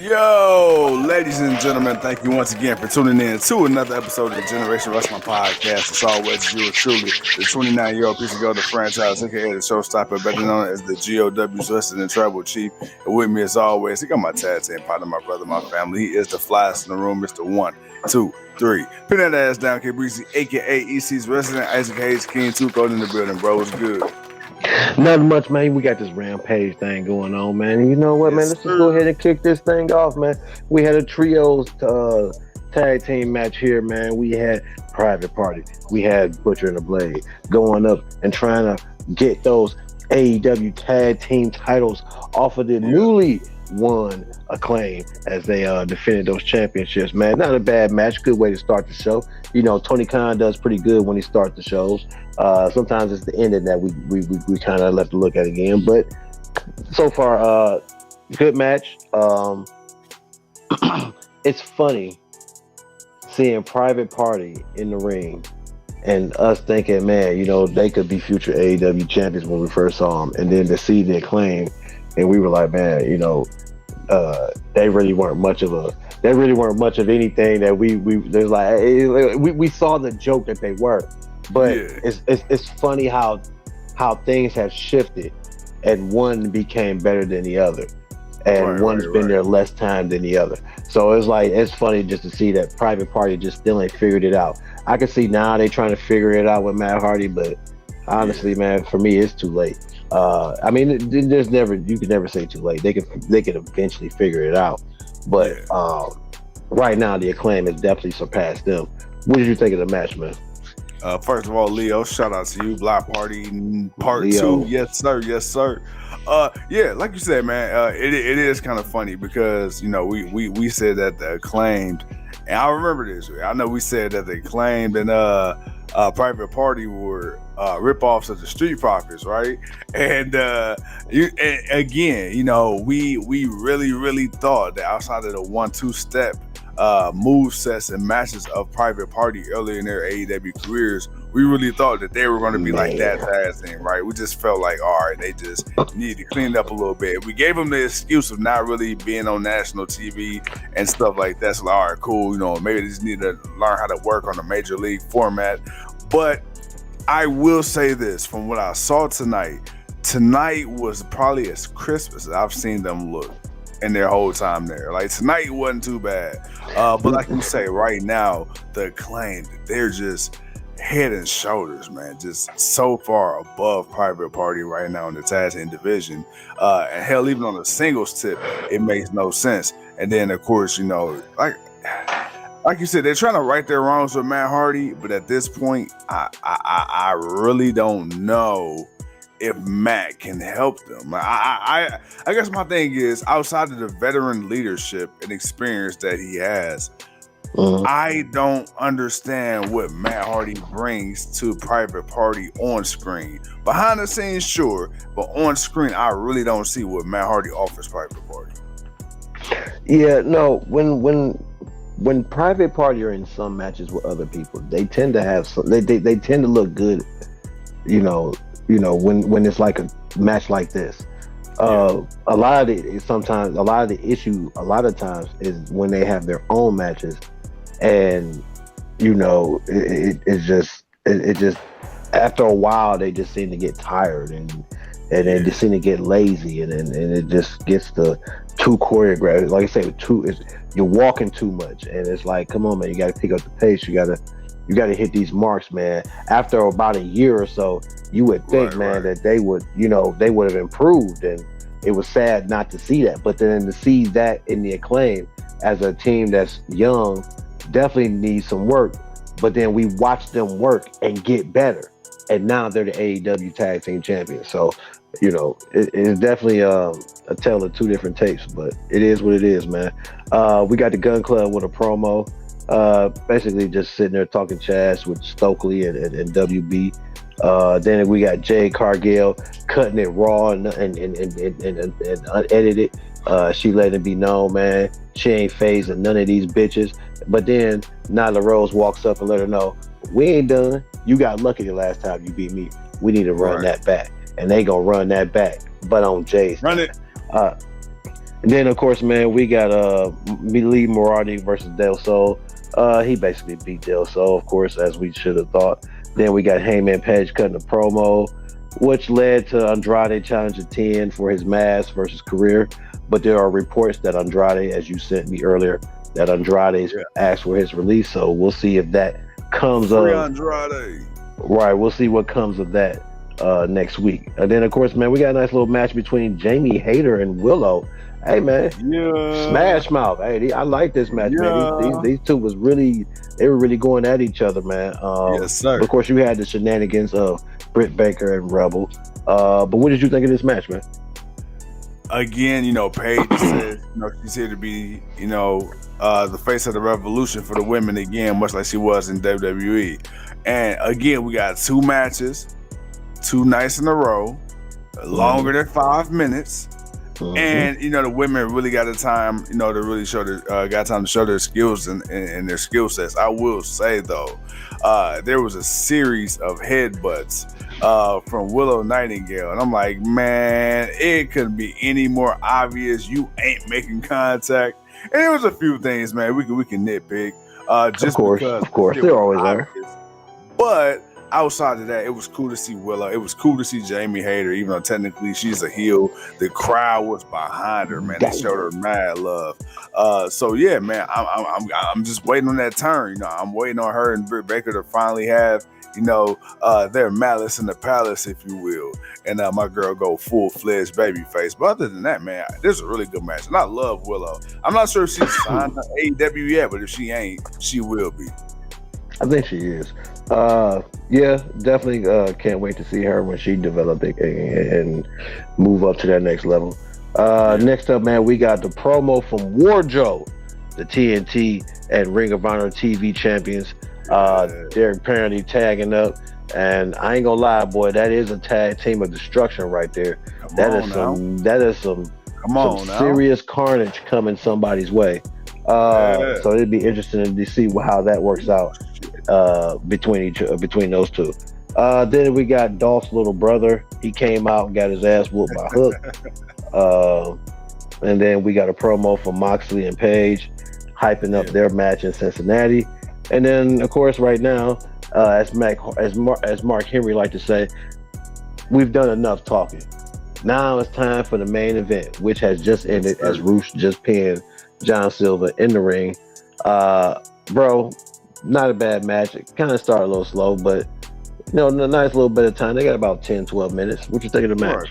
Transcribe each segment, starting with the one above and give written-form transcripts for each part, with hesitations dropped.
Yo, ladies and gentlemen, thank you once again for tuning in to another episode of the Generation Wrestling Podcast. It's always yours truly, the 29-year-old piece of gold, the franchise, aka the showstopper, better known as the GOW's Resident Tribal Chief. And with me, as always, he got my tag team partner, my brother, my family. He is the flyest in the room, Mr. 1, 2, 3. Pin that ass down, K Breezy, aka EC's Resident Isaac Hayes, King 2 Code in the building, bro. What's good? Nothing much, man. We got this rampage thing going on, man. And you know what, man? Let's just go ahead and kick this thing off, man. We had a trios tag team match here, man. We had Private Party. We had Butcher and the Blade going up and trying to get those AEW tag team titles off of the newly won Acclaimed as they defended those championships, man. Not a bad match. Good way to start the show. You know, Tony Khan does pretty good when he starts the shows. Sometimes it's the ending that we kind of left to look at again, but so far, good match. It's funny seeing Private Party in the ring and us thinking, man, you know, they could be future AEW champions when we first saw them, and then to see the Acclaim, and we were like, man, you know, they really weren't much of anything that we saw the joke that they were. But it's funny how things have shifted, and one became better than the other, and one's been there less time than the other. So it's funny just to see that Private Party just still ain't figured it out. I can see now they trying to figure it out with Matt Hardy, but honestly, man, for me it's too late. I mean, you can never say too late. They can eventually figure it out, but right now the Acclaim has definitely surpassed them. What did you think of the match, man? First of all, Leo, shout out to you. Block Party Part Leo. 2. Yes, sir. Yes, sir. Yeah, like you said, man, it is kind of funny because, you know, we said that the Acclaimed, and I remember this. I know we said that the Acclaimed and Private Party were rip-offs of the Street Profits, right? And again, you know, we really thought that outside of the 1-2 step move sets and matches of Private Party early in their AEW careers, we really thought that they were going to be like that tag team, right? We just felt like, all right, they just need to clean it up a little bit. We gave them the excuse of not really being on national TV and stuff like that. So, like, all right, cool, you know, maybe they just need to learn how to work on a major league format. But I will say this, from what I saw tonight was probably as crisp as I've seen them look in their whole time there. Like, tonight wasn't too bad. But like you say, right now, the Acclaimed, they're just head and shoulders, man, just so far above Private Party right now in the tag team division. And hell, even on the singles tip, it makes no sense. And then, of course, you know, like you said, they're trying to right their wrongs with Matt Hardy, but at this point, I really don't know if Matt can help them. I guess my thing is, outside of the veteran leadership and experience that he has, I don't understand what Matt Hardy brings to Private Party on screen. Behind the scenes, sure, but on screen, I really don't see what Matt Hardy offers Private Party. Yeah, no, when Private Party are in some matches with other people, they tend to have some. They tend to look good, you know, when it's like a match like this. A lot of the issue a lot of times is when they have their own matches, and you know, it just after a while they just seem to get tired and they just seem to get lazy, and it just gets too choreographed. Like I say, you're walking too much, and it's like, come on, man, you got to pick up the pace. You got to hit these marks, man. After about a year or so, you would think, that they would have improved, and it was sad not to see that. But then to see that in the Acclaim as a team that's young, definitely needs some work. But then we watched them work and get better, and now they're the AEW Tag Team Champions. So, you know, it's definitely a tale of two different tapes, but it is what it is, man. We got the Gun Club with a promo. Basically just sitting there talking trash with Stokely and WB. Then we got Jade Cargill cutting it raw and unedited. She let it be known, man, she ain't phasing none of these bitches. But then Nyla Rose walks up and let her know, we ain't done. You got lucky the last time you beat me. We need to run that back. And they gonna run that back, but on Jay's. Run it. And then of course, man, we got Lee Moriarty versus Del Sol. He basically beat Del Sol, of course, as we should have thought. Then we got Heyman Page cutting a promo, which led to Andrade challenging 10 for his mask versus career. But there are reports that Andrade, as you sent me earlier, that Andrade asked for his release. So we'll see if that comes Free of Andrade. Right, we'll see what comes of that next week. And then, of course, man, we got a nice little match between Jamie Hayter and Willow. Hey, man, Smash Mouth. Hey, I like this match, man. These two was really, they were really going at each other, man. Yes, sir. Of course, you had the shenanigans of Britt Baker and Rebel. But what did you think of this match, man? Again, Paige said, she's here to be, the face of the revolution for the women again, much like she was in WWE. And again, we got 2 matches, 2 nights in a row, longer than 5 minutes. And the women really got the time, to really show got time to show their skills and their skill sets. I will say though, there was a series of headbutts from Willow Nightingale, and I'm like, man, it couldn't be any more obvious. You ain't making contact, and there was a few things, man. We can nitpick, just because, of course, they're always there. But outside of that, it was cool to see Willow. It was cool to see Jamie Hayter, even though technically she's a heel. The crowd was behind her, man. They showed her mad love. So yeah, man, I'm just waiting on that turn. I'm waiting on her and Britt Baker to finally have, their malice in the palace, if you will, and my girl go full-fledged babyface. But other than that, man, this is a really good match, and I love Willow. I'm not sure if she's signed to AEW yet, but if she ain't, she will be. I think she is. Yeah, definitely can't wait to see her when she develop it and move up to that next level. Next up, man, we got the promo from WarJoe, the TNT and Ring of Honor TV champions. They're apparently tagging up, and I ain't gonna lie, boy, that is a tag team of destruction right there. That is some serious carnage coming somebody's way. So it'd be interesting to see how that works out between those two. Then we got Dolph's little brother. He came out and got his ass whooped by Hook. And then we got a promo from Moxley and Page hyping up their match in Cincinnati. And then, of course, right now, as Mark Henry like to say, we've done enough talking. Now it's time for the main event, which has just ended as Roosh just pinned Jon Silver in the ring. Bro, not a bad match. It kind of started a little slow, but a nice little bit of time. They got about 10, 12 minutes. What you think of the match?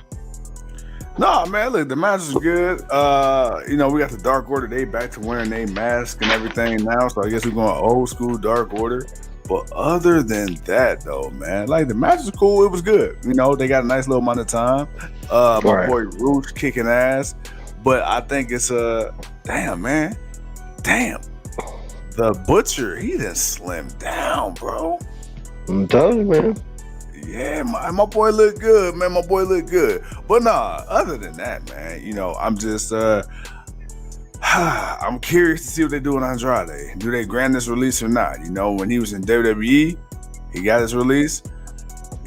Nah, man, look, the match is good. We got the Dark Order. They back to wearing their mask and everything now, so I guess we're going old school Dark Order. But other than that, though, man, like, the match is cool. It was good. They got a nice little amount of time. My boy Roosh kicking ass. But I think it's damn, man. Damn. The Butcher, he done slimmed down, bro. I'm telling you, man. Yeah, my boy look good, man. My boy look good. But nah, other than that, man, I'm just I'm curious to see what they do with Andrade. Do they grant this release or not? When he was in WWE, he got his release.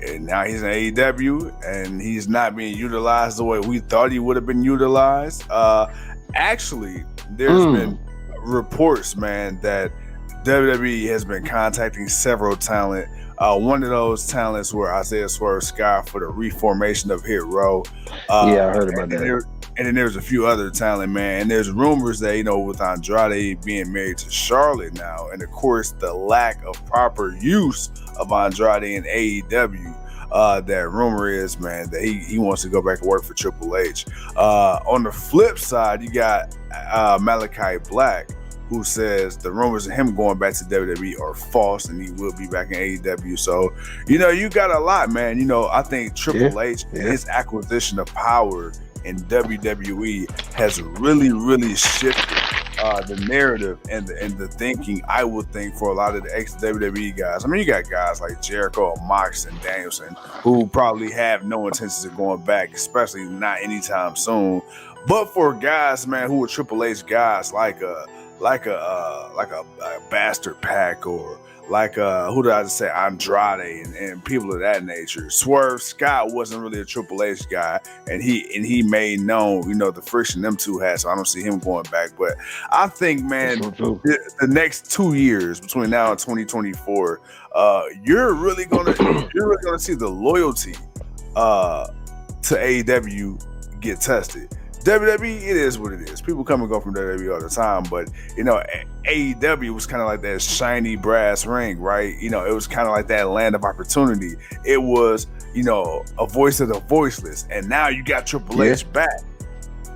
And now he's in AEW, and he's not being utilized the way we thought he would have been utilized. Actually, there's been reports, man, that WWE has been contacting several talent. One of those talents were Isaiah Swerve Scott for the reformation of Hit Row. I heard about that. And then there's a few other talent, man. And there's rumors that, with Andrade being married to Charlotte now, and of course the lack of proper use of Andrade in AEW, that rumor is, man, that he wants to go back and work for Triple H. On the flip side, you got Malachi Black, who says the rumors of him going back to WWE are false and he will be back in AEW. So, you got a lot, man. I think Triple H, his acquisition of power in WWE has really, really shifted the narrative and the thinking, I would think, for a lot of the ex-WWE guys. I mean, you got guys like Jericho, Mox, and Danielson who probably have no intentions of going back, especially not anytime soon. But for guys, man, who are Triple H guys like a Bastard Pack or like who did I just say? Andrade and people of that nature. Swerve Scott wasn't really a Triple H guy, and he made known, the friction them two had. So I don't see him going back. But I think, man, the next 2 years between now and 2024, you're really gonna see the loyalty to AEW get tested. WWE, it is what it is. People come and go from WWE all the time, but AEW was kind of like that shiny brass ring, right? It was kind of like that land of opportunity. It was, a voice of the voiceless, and now you got Triple H back,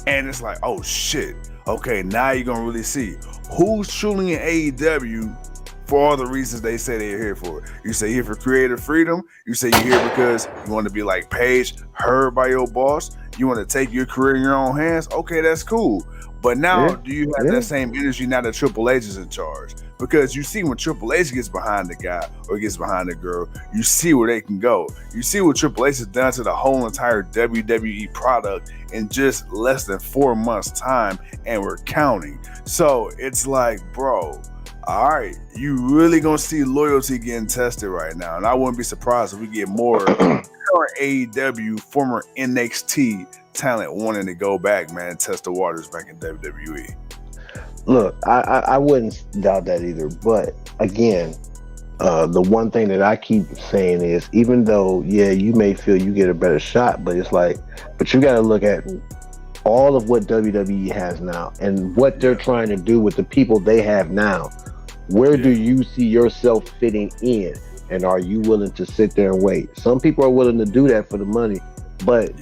and it's like, oh shit, okay, now you're gonna really see who's truly in AEW for all the reasons they say they're here for. You say you're here for creative freedom. You say you're here because you want to be like Paige, heard by your boss. You want to take your career in your own hands. Okay, that's cool. But now, do you have that same energy now that Triple H is in charge? Because you see when Triple H gets behind the guy or gets behind the girl, you see where they can go. You see what Triple H has done to the whole entire WWE product in just less than 4 months' time, and we're counting. So it's like, bro, all right, you really gonna see loyalty getting tested right now, and I wouldn't be surprised if we get more current AEW, former NXT talent wanting to go back, man, and test the waters back in WWE. Look, I wouldn't doubt that either, but again, the one thing that I keep saying is, even though, you may feel you get a better shot, but it's like, but you got to look at all of what WWE has now and what they're trying to do with the people they have now. Where do you see yourself fitting in? And are you willing to sit there and wait? Some people are willing to do that for the money, but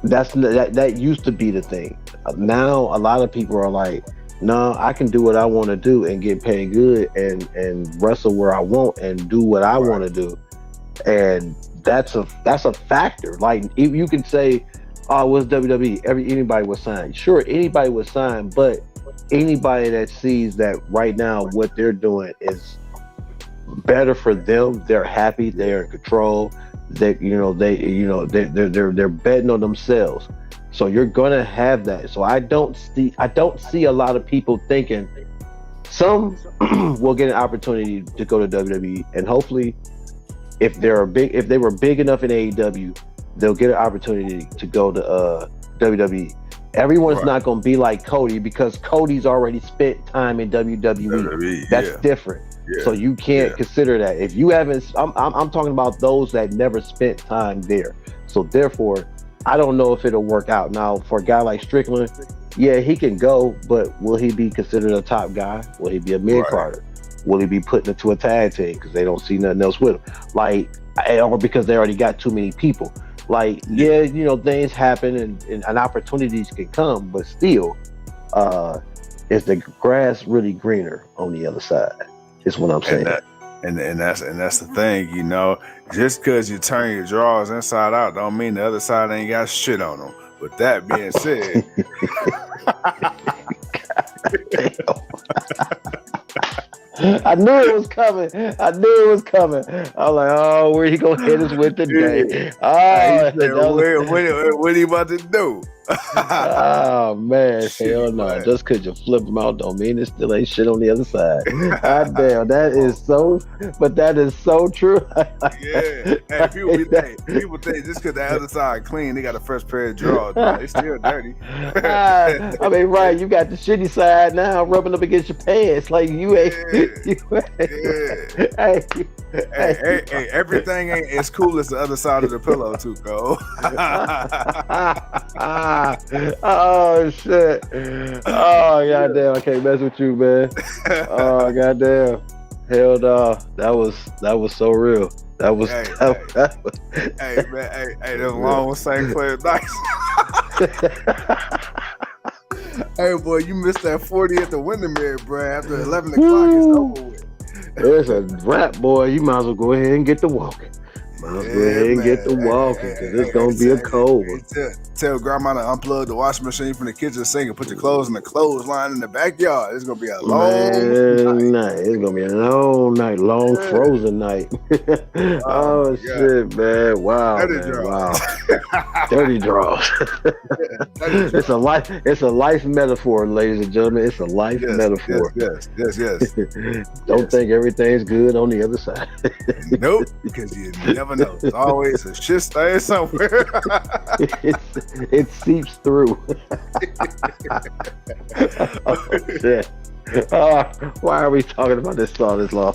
that used to be the thing. Now a lot of people are like, no, I can do what I want to do and get paid good and wrestle where I want and do what I want to do. And that's a factor. Like, if you can say, oh, it was WWE, anybody was signed. Sure, anybody was signed, but anybody that sees that right now what they're doing is better for them, they're happy, they're in control, they're betting on themselves. So you're gonna have that. So I don't see a lot of people thinking some will get an opportunity to go to WWE, and hopefully if they were big enough in AEW, they'll get an opportunity to go to WWE. Everyone's not going to be like Cody, because Cody's already spent time in WWE. That's different. Yeah. So you can't consider that. If you haven't, I'm talking about those that never spent time there. So therefore, I don't know if it'll work out. Now, for a guy like Strickland, he can go, but will he be considered a top guy? Will he be a mid-carder? Will he be put into a tag team because they don't see nothing else with him? Like, or because they already got too many people. Like, things happen and opportunities can come, but still, is the grass really greener on the other side? Is what I'm saying. And that's the thing, just because you turn your drawers inside out don't mean the other side ain't got shit on them. With that being said, I knew it was coming. I was like, oh, where he gonna hit us with today? What are you about to do? Oh man, hell no! Just because you flip them out don't mean it still ain't shit on the other side. God damn, that is so true. Hey, people think just because the other side clean, they got a fresh pair of drawers. They still dirty. I mean, right? You got the shitty side now rubbing up against your pants, like you ain't. Hey, everything ain't as cool as the other side of the pillow, too, Cole. Oh shit! Oh goddamn! I can't mess with you, man. Oh goddamn! Hell no! That was so real. That was. Hey man! Hey, that long with St. Clair Dice. Hey boy, you missed that 40 at the Windermere, bro. After 11 o'clock, it's over with. It's a wrap, boy. You might as well go ahead and get to walking. Go ahead and get to walking, because it's going to be a cold one. Tell grandma to unplug the washing machine from the kitchen sink and put your clothes in the clothesline in the backyard. It's going to be a long night. It's going to be a long night, frozen night. Oh, shit, man. Wow, man. Wow. Dirty draws. It's a life metaphor, ladies and gentlemen. It's a life metaphor. Yes. Don't think everything's good on the other side. Nope, because you never know. There's always a shit stain somewhere. It seeps through. Oh, shit. Why are we talking about this all this long?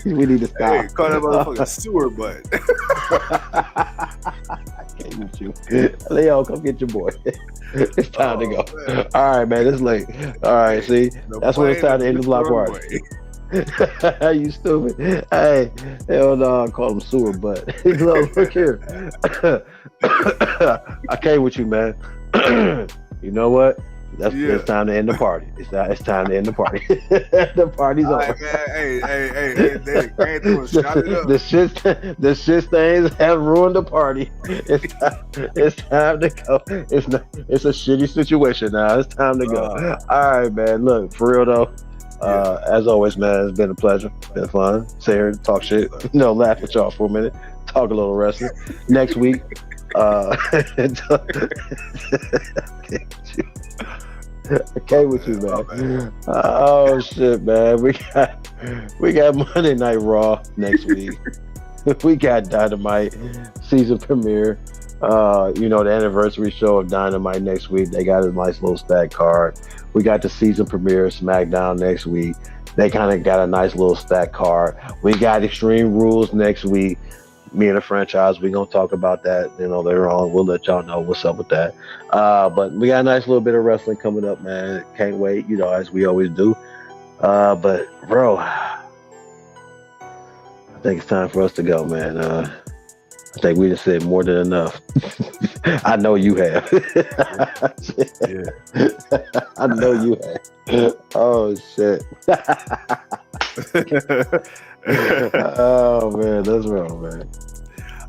We need to stop. Hey, call that motherfucker sewer butt. I can't with you. Leo, come get your boy. It's time to go. Man. All right, man. It's late. All right, see? That's when it's time to end the block party. You stupid. Hey, hell no, I call him sewer butt. Look here. I came with you, man. You know what? It's time to end the party. It's time to end the party. The party's over. Right, man. Hey, shot it up. The shit stains have ruined the party. It's time to go. It's a shitty situation now. It's time to go. All right, man. Look, for real though. As always, man, it's been a pleasure. It's been fun. Sit here and talk shit. Laugh at y'all for a minute. Talk a little wrestling. Next week. I came with you, man. Oh shit, man. We got Monday Night Raw next week. We got Dynamite season premiere. The anniversary show of Dynamite next week. They got a nice little stack card. We got the season premiere SmackDown next week. They kind of got a nice little stack card. We got Extreme Rules next week. Me and the franchise, we're gonna talk about that, later on. We'll let y'all know what's up with that. But we got a nice little bit of wrestling coming up, man. Can't wait, as we always do. But bro, I think it's time for us to go, man. I think we just said more than enough. I know you have. Yeah. I know you have. Oh shit. Oh man, that's wrong, man.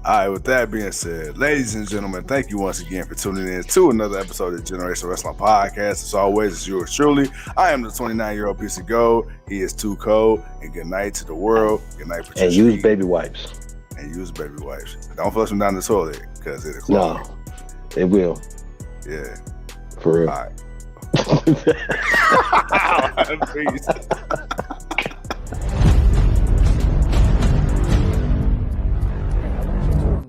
All right, with that being said, ladies and gentlemen, thank you once again for tuning in to another episode of Generation Wrestling Podcast. As always, it's yours truly. I am the 29-year-old piece of gold. He is too cold. And good night to the world. Good night, Patricia. And use baby wipes. Don't flush them down the toilet because it'll clog. No, it will. Yeah. For real. All right. Peace.